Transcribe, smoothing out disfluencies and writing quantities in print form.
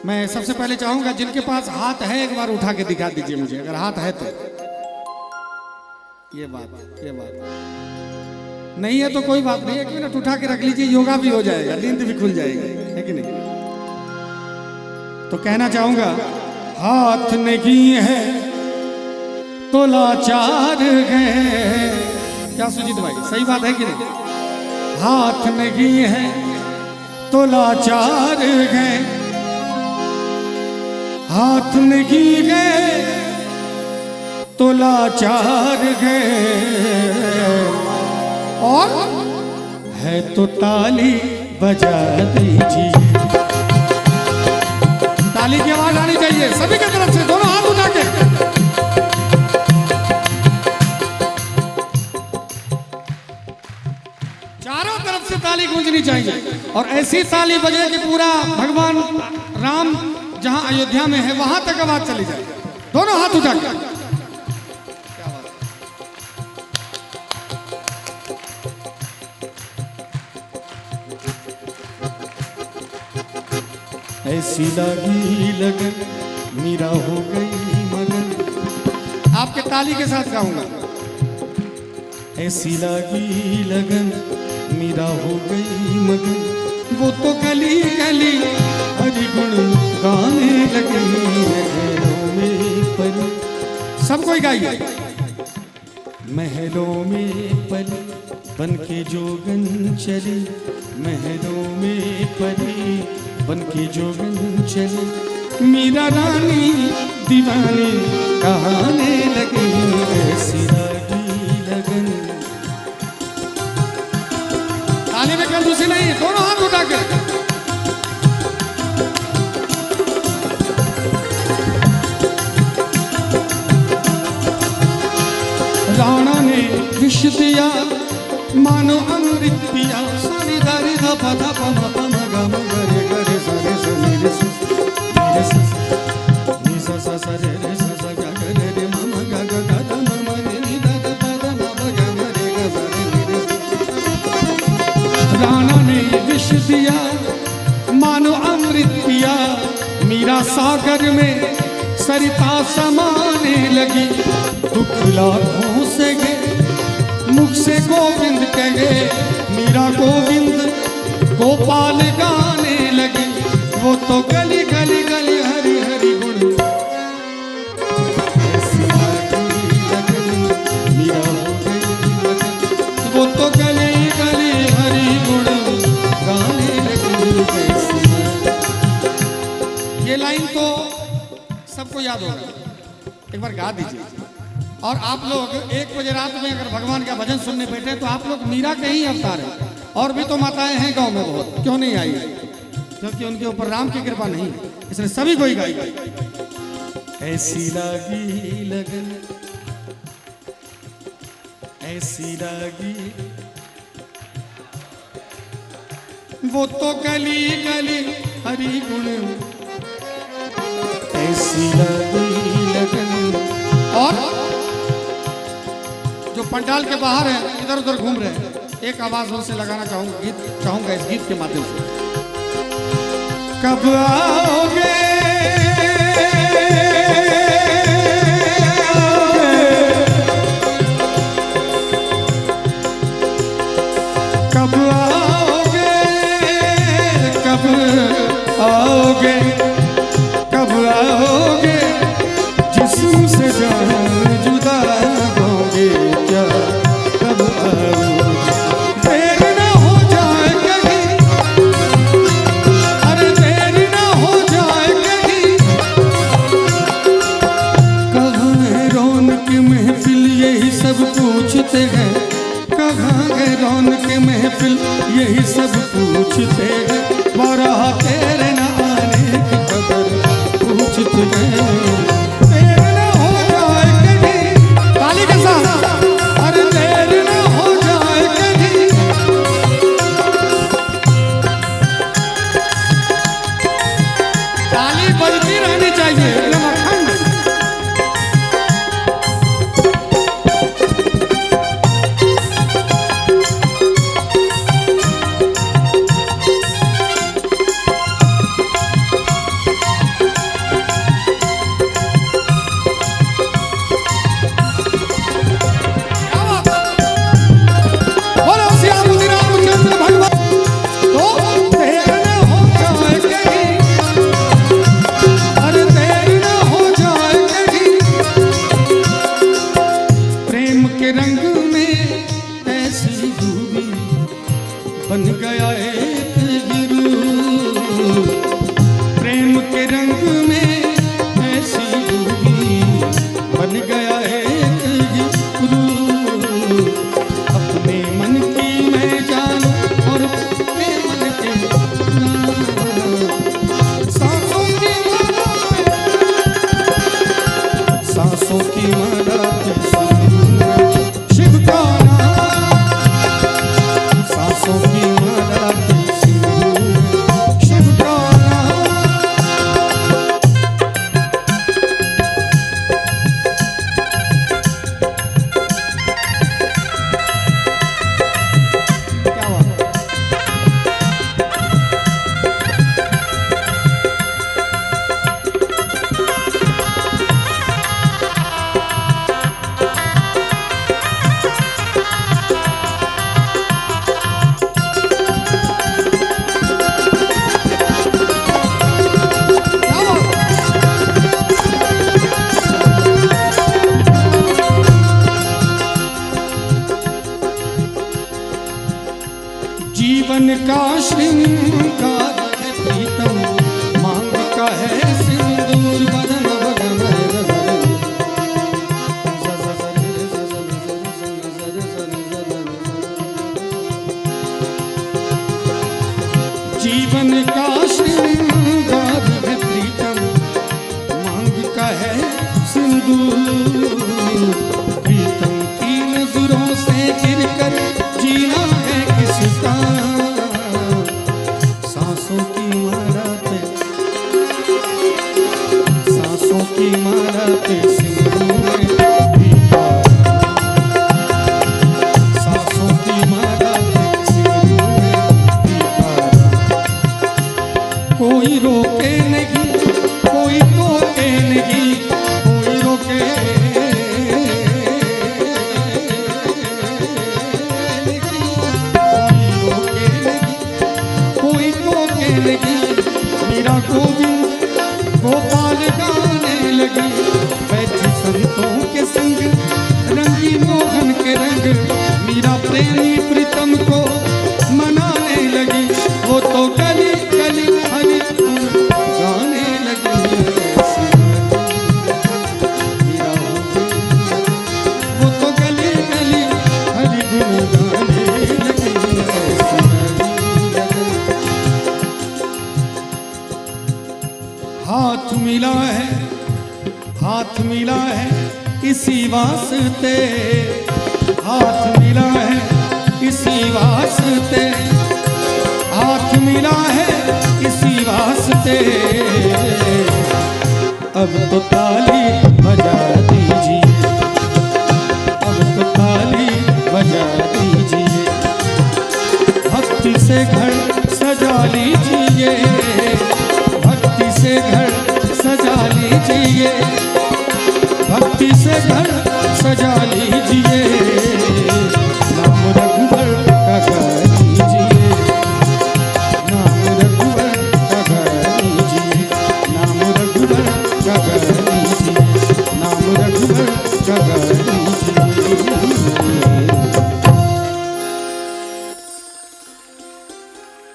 मैं सबसे पहले चाहूंगा जिनके पास हाथ है एक बार उठा के दिखा दीजिए मुझे, अगर हाथ है तो। ये बात नहीं है तो कोई बात नहीं, 1 मिनट उठा के रख लीजिए, योगा भी हो जाएगा, नींद भी खुल जाएगी, है कि नहीं। तो कहना चाहूंगा हाथ नहीं है तो लाचार है। क्या सुजीत भाई, सही बात है कि नहीं? हाथ नहीं है तो लाचार है, हाथ नहीं है तो लाचार है, और है तो ताली बजा दीजिए। ताली की आवाज आनी चाहिए सभी की तरफ से, दोनों हाथ उठा के। चारों तरफ से ताली गूंजनी चाहिए, और ऐसी ताली बजे कि पूरा भगवान राम जहां अयोध्या में है वहां तक आवाज चली जाए। दोनों हाथ उठा के। ऐसी लगी लगन मीरा हो गई मगन। आपके ताली के साथ गाऊंगा। ऐसी लगी लगन मीरा हो गई मगन, वो तो गली गली हरि गुण गाने लगे, महलों में पली। सब कोई गाइए। महलों में पली बन के जोगन चली, महलों में पली बन के जोगन चली, मीरा रानी दीवानी कहाने लगी। ऐसी लगी लगन। ताली में कंजूसी नहीं, दोनों हाथ उठा के। राणा ने विष दिया मानो अमृत पिया, सारी दारी धा पा धा पा मा पा मा गा मा गा रे गा रे सा रे सा नी रे सा नी सा सा सा रे रे सा सा गा गा रे रे मा मा गा गा गा धा मा मा रे नी धा धा पा धा मा मा गा मा रे गा सा रे नी रे सा। राणा ने विष दिया मानो अमृत पिया, मीरा सागर में सरिता समाने लगी। दुख लाखों से गए मुख से गोविंद कहे, मीरा गोविंद गोपाल गाने लगी। वो तो गली गली गली हरि हरि गुण। ऐसी लगी लगन मीरा हो गई लगन, वो तो गली गली हरि गुण गाने लगी। ये लाइन तो सबको याद होगा, एक बार गा दीजिए। और आप लोग 1 बजे रात में अगर भगवान का भजन सुनने बैठे तो आप लोग मीरा के ही अवतार हैं। और भी तो माताएं हैं गांव में बहुत, क्यों नहीं आई? क्योंकि उनके ऊपर राम की कृपा नहीं है, इसलिए सभी को ही गाई। ऐसी लगी लगन, ऐसी लगी वो तो गली गली हरि गुण। ऐसी लगी लगन। और जो पंडाल के बाहर हैं इधर उधर घूम रहे हैं, एक आवाज उनसे लगाना चाहूंगा इस गीत के माध्यम से। कब आओगे कब आओगे, कब आओगे, कब आओगे, जिस्म से जान जुदा होगे क्या, कब आओगे। देर ना हो जाए कहीं, अरे देर ना हो जाए कहीं। कहाँ है रौनक महफिल यही सब पूछते हैं, कहाँ है रौनक महफिल यही सब पूछते हैं। बारह तेरे न आने की खबर पूछते हैं। का श्रृंगार है प्रीतम, मांग का है सिंदूर बदन बगन जीवन का श्रृंगार है प्रीतम, मांग का है सिंदूर। प्रीतम की नजरों से गिरकर जीना है किसका, सांसों की माला पे, सांसों की माला पे सिंदूर पीता, सांसों की माला पे सिंदूर पीता। कोई रोके नहीं, कोई टोके नहीं, कोई रोके मेरा गोविंद गोपाल गाने लगी, बैठी संतों के संग रंगी मोहन के रंग, मेरा प्रेमी प्रीतम को मनाने लगी। वो तो गली गली हरी गुण गाने लगी, वो तो गली गली हरी गुण गाने लगी। हाथ मिला है, हाथ मिला है इसी वास्ते, हाथ मिला है इसी वास्ते, हाथ मिला है इसी वास्ते। अब तो ताली बजा दीजिए, अब तो ताली बजा दीजिए, भक्ति से घर सजा लीजिए, भक्ति से घर सजा लीजिए, भक्ति से घर सजा लीजिए।